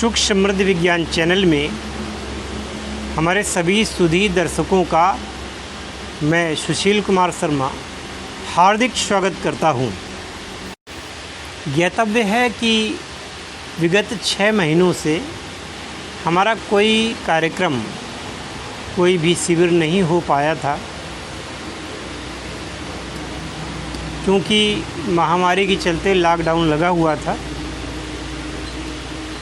सुख समृद्धि विज्ञान चैनल में हमारे सभी सुधी दर्शकों का मैं सुशील कुमार शर्मा हार्दिक स्वागत करता हूं। ज्ञातव्य है कि विगत 6 महीनों से हमारा कोई कार्यक्रम, कोई भी शिविर नहीं हो पाया था, क्योंकि महामारी के चलते लॉकडाउन लगा हुआ था।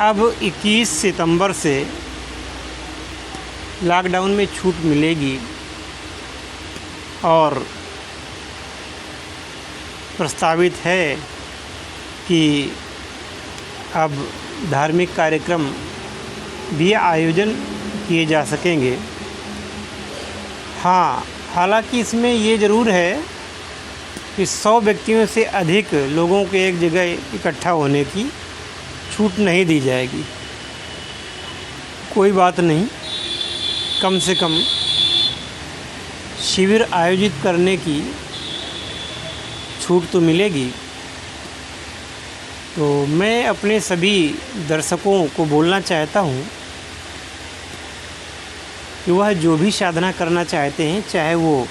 अब 21 सितंबर से लॉकडाउन में छूट मिलेगी और प्रस्तावित है कि अब धार्मिक कार्यक्रम भी आयोजन किए जा सकेंगे। हाँ, हालांकि इसमें ये ज़रूर है कि 100 व्यक्तियों से अधिक लोगों के एक जगह इकट्ठा होने की छूट नहीं दी जाएगी। कोई बात नहीं, कम से कम शिविर आयोजित करने की छूट तो मिलेगी। तो मैं अपने सभी दर्शकों को बोलना चाहता हूँ कि वह जो भी साधना करना चाहते हैं, चाहे वो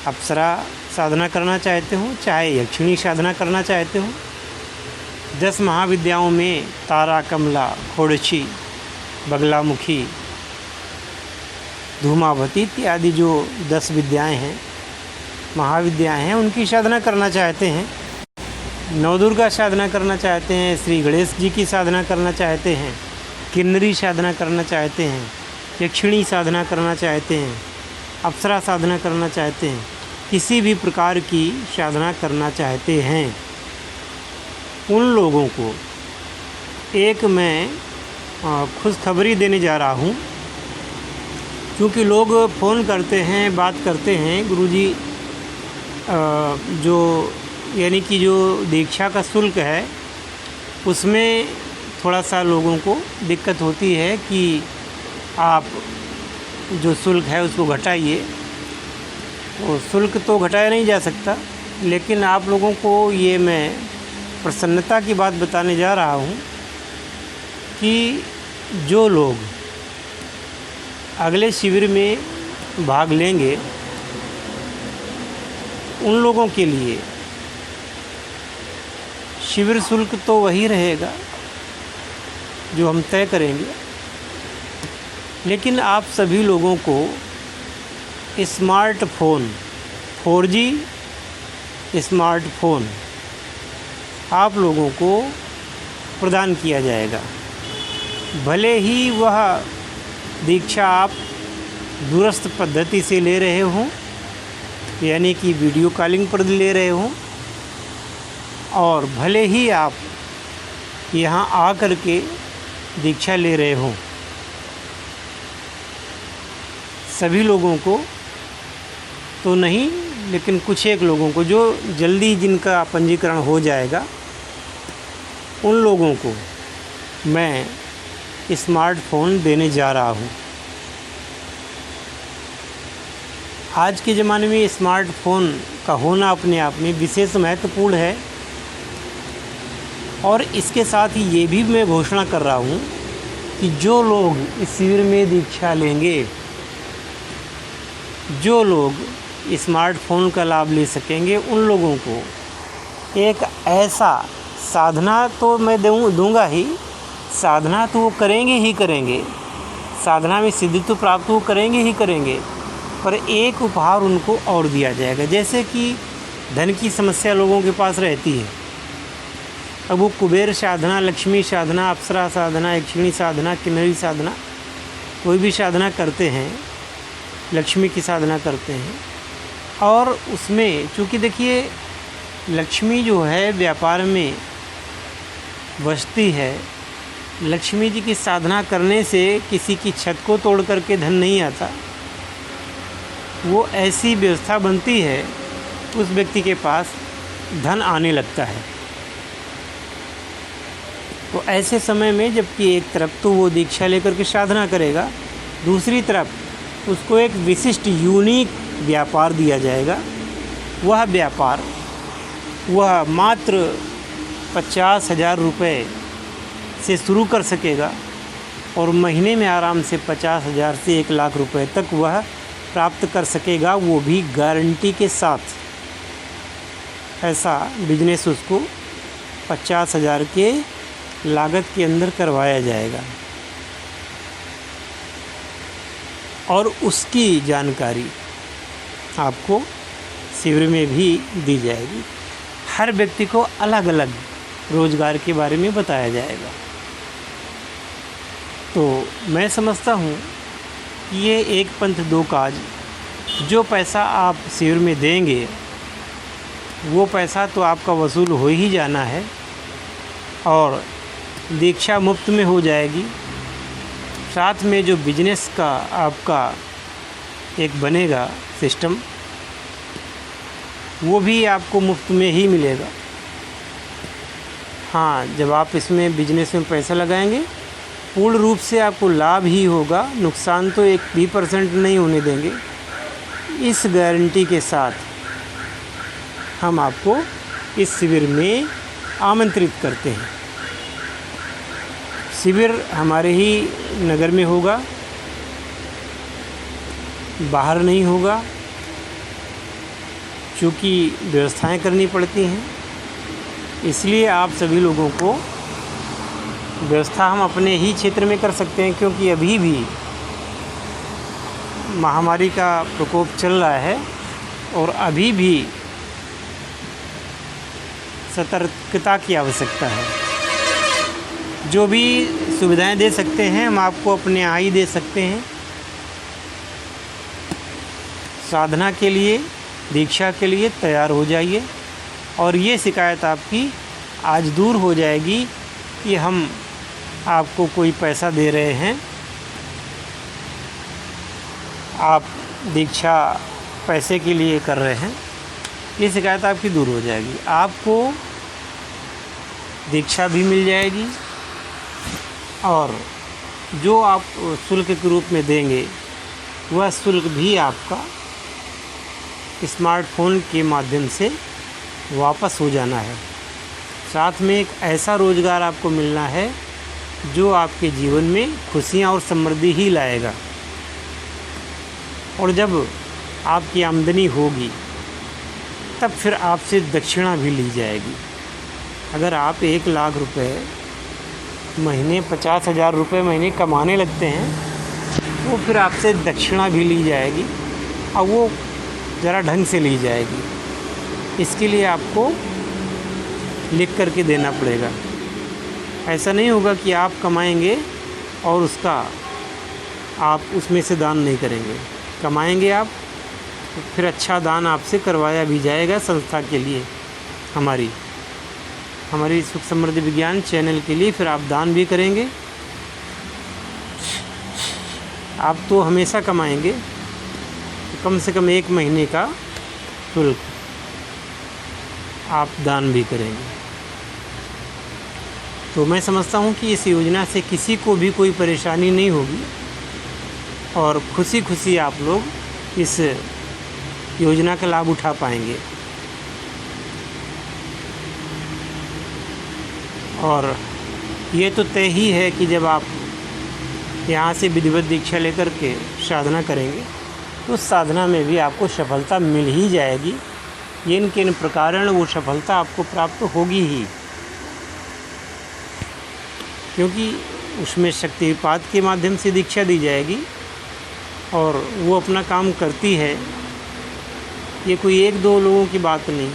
अप्सरा साधना करना चाहते हो, चाहे यक्षिणी साधना करना चाहते हो, 10 महाविद्याओं में तारा, कमला, खोड़ची, बगलामुखी, धूमावती इत्यादि जो 10 विद्याएं हैं, महाविद्याएं हैं, उनकी साधना करना चाहते हैं, नवदुर्गा साधना करना चाहते हैं, श्री गणेश जी की साधना करना चाहते हैं, किन्नरी साधना करना चाहते हैं, यक्षिणी साधना करना चाहते हैं, अप्सरा साधना करना चाहते हैं, किसी भी प्रकार की साधना करना चाहते हैं, उन लोगों को एक मैं खुशखबरी देने जा रहा हूँ। क्योंकि लोग फ़ोन करते हैं, बात करते हैं, गुरुजी जो यानी कि जो दीक्षा का शुल्क है उसमें थोड़ा सा लोगों को दिक्कत होती है कि आप जो शुल्क है उसको घटाइए। तो शुल्क तो घटाया नहीं जा सकता, लेकिन आप लोगों को ये मैं प्रसन्नता की बात बताने जा रहा हूँ कि जो लोग अगले शिविर में भाग लेंगे उन लोगों के लिए शिविर शुल्क तो वही रहेगा जो हम तय करेंगे, लेकिन आप सभी लोगों को स्मार्टफोन, 4G स्मार्टफोन आप लोगों को प्रदान किया जाएगा। भले ही वह दीक्षा आप दूरस्थ पद्धति से ले रहे हों, यानी कि वीडियो कॉलिंग पर ले रहे हों, और भले ही आप यहाँ आकर के दीक्षा ले रहे हों, सभी लोगों को तो नहीं, लेकिन कुछ एक लोगों को, जो जल्दी जिनका पंजीकरण हो जाएगा, उन लोगों को मैं स्मार्टफोन देने जा रहा हूँ। आज के ज़माने में स्मार्टफोन का होना अपने आप में विशेष महत्वपूर्ण है। और इसके साथ ही ये भी मैं घोषणा कर रहा हूँ कि जो लोग इस शिविर में दीक्षा लेंगे, जो लोग स्मार्टफोन का लाभ ले सकेंगे, उन लोगों को एक ऐसा साधना तो मैं दूंगा ही, साधना तो वो करेंगे ही करेंगे, साधना में सिद्धि तो प्राप्त वो करेंगे ही करेंगे, पर एक उपहार उनको और दिया जाएगा। जैसे कि धन की समस्या लोगों के पास रहती है, अब वो कुबेर साधना, लक्ष्मी साधना, अप्सरा साधना, यक्षिणी साधना, किन्नरी साधना, कोई भी साधना करते हैं, लक्ष्मी की साधना करते हैं, और उसमें चूँकि देखिए लक्ष्मी जो है व्यापार में बसती है। लक्ष्मी जी की साधना करने से किसी की छत को तोड़ करके धन नहीं आता, वो ऐसी व्यवस्था बनती है उस व्यक्ति के पास धन आने लगता है। तो ऐसे समय में जबकि एक तरफ तो वो दीक्षा लेकर के साधना करेगा, दूसरी तरफ उसको एक विशिष्ट यूनिक व्यापार दिया जाएगा। वह व्यापार वह मात्र 50,000 रुपये से शुरू कर सकेगा और महीने में आराम से 50,000 से 1 लाख रुपए तक वह प्राप्त कर सकेगा, वो भी गारंटी के साथ। ऐसा बिजनेस उसको 50,000 के लागत के अंदर करवाया जाएगा और उसकी जानकारी आपको शिविर में भी दी जाएगी। हर व्यक्ति को अलग अलग रोज़गार के बारे में बताया जाएगा। तो मैं समझता हूँ कि ये एक पंथ दो काज, जो पैसा आप शिविर में देंगे वो पैसा तो आपका वसूल हो ही जाना है और दीक्षा मुफ्त में हो जाएगी। साथ में जो बिजनेस का आपका एक बनेगा सिस्टम, वो भी आपको मुफ्त में ही मिलेगा। हाँ, जब आप इसमें बिजनेस में पैसा लगाएंगे पूर्ण रूप से आपको लाभ ही होगा, नुकसान तो 1% भी नहीं होने देंगे। इस गारंटी के साथ हम आपको इस शिविर में आमंत्रित करते हैं। शिविर हमारे ही नगर में होगा, बाहर नहीं होगा, चूँकि व्यवस्थाएं करनी पड़ती हैं। इसलिए आप सभी लोगों को व्यवस्था हम अपने ही क्षेत्र में कर सकते हैं, क्योंकि अभी भी महामारी का प्रकोप चल रहा है और अभी भी सतर्कता की आवश्यकता है। जो भी सुविधाएं दे सकते हैं हम आपको अपने यहाँ ही दे सकते हैं। साधना के लिए, दीक्षा के लिए तैयार हो जाइए और ये शिकायत आपकी आज दूर हो जाएगी कि हम आपको कोई पैसा दे रहे हैं, आप दीक्षा पैसे के लिए कर रहे हैं। ये शिकायत आपकी दूर हो जाएगी। आपको दीक्षा भी मिल जाएगी और जो आप शुल्क के रूप में देंगे वह शुल्क भी आपका स्मार्टफोन के माध्यम से वापस हो जाना है। साथ में एक ऐसा रोज़गार आपको मिलना है जो आपके जीवन में खुशियाँ और समृद्धि ही लाएगा। और जब आपकी आमदनी होगी तब फिर आपसे दक्षिणा भी ली जाएगी। अगर आप 1 लाख रुपए महीने, 50,000 रुपये महीने कमाने लगते हैं तो फिर आपसे दक्षिणा भी ली जाएगी और वो ज़रा ढंग से ली जाएगी। इसके लिए आपको लिख कर के देना पड़ेगा। ऐसा नहीं होगा कि आप कमाएंगे और उसका आप उसमें से दान नहीं करेंगे। कमाएंगे आप तो फिर अच्छा दान आपसे करवाया भी जाएगा संस्था के लिए, हमारी सुख समृद्धि विज्ञान चैनल के लिए फिर आप दान भी करेंगे। आप तो हमेशा कमाएंगे तो कम से कम 1 महीने का शुल्क आप दान भी करेंगे। तो मैं समझता हूँ कि इस योजना से किसी को भी कोई परेशानी नहीं होगी और खुशी खुशी आप लोग इस योजना का लाभ उठा पाएंगे। और ये तो तय ही है कि जब आप यहाँ से विधिवत दीक्षा लेकर के साधना करेंगे तो साधना में भी आपको सफलता मिल ही जाएगी। इन किन प्रकारण वो सफलता आपको प्राप्त होगी ही, क्योंकि उसमें शक्तिपात के माध्यम से दीक्षा दी जाएगी और वो अपना काम करती है। ये कोई 1-2 लोगों की बात नहीं,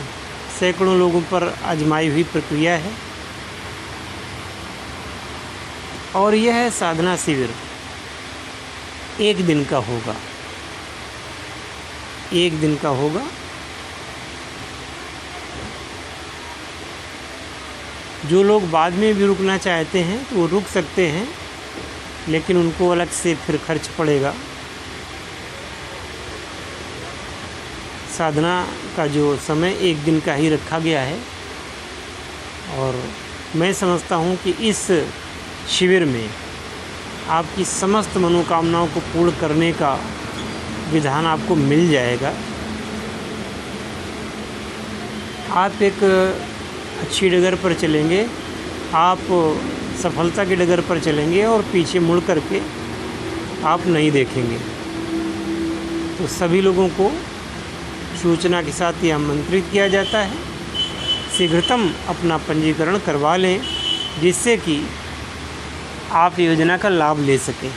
सैकड़ों लोगों पर आजमाई हुई प्रक्रिया है। और यह है साधना शिविर 1 दिन का होगा, 1 दिन का होगा। जो लोग बाद में भी रुकना चाहते हैं तो वो रुक सकते हैं, लेकिन उनको अलग से फिर खर्च पड़ेगा। साधना का जो समय 1 दिन का ही रखा गया है और मैं समझता हूँ कि इस शिविर में आपकी समस्त मनोकामनाओं को पूर्ण करने का विधान आपको मिल जाएगा। आप एक अच्छी डगर पर चलेंगे, आप सफलता के डगर पर चलेंगे और पीछे मुड़ करके आप नहीं देखेंगे। तो सभी लोगों को सूचना के साथ ये आमंत्रित किया जाता है, शीघ्रतम अपना पंजीकरण करवा लें, जिससे कि आप योजना का लाभ ले सकें।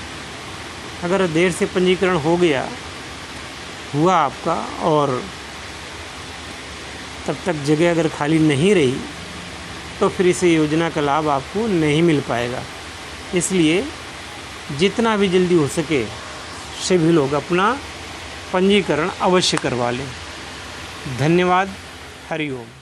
अगर देर से पंजीकरण हुआ आपका और तब तक जगह अगर खाली नहीं रही, तो फिर इस योजना का लाभ आपको नहीं मिल पाएगा। इसलिए जितना भी जल्दी हो सके सभी लोग अपना पंजीकरण अवश्य करवा लें। धन्यवाद। हरि ओम।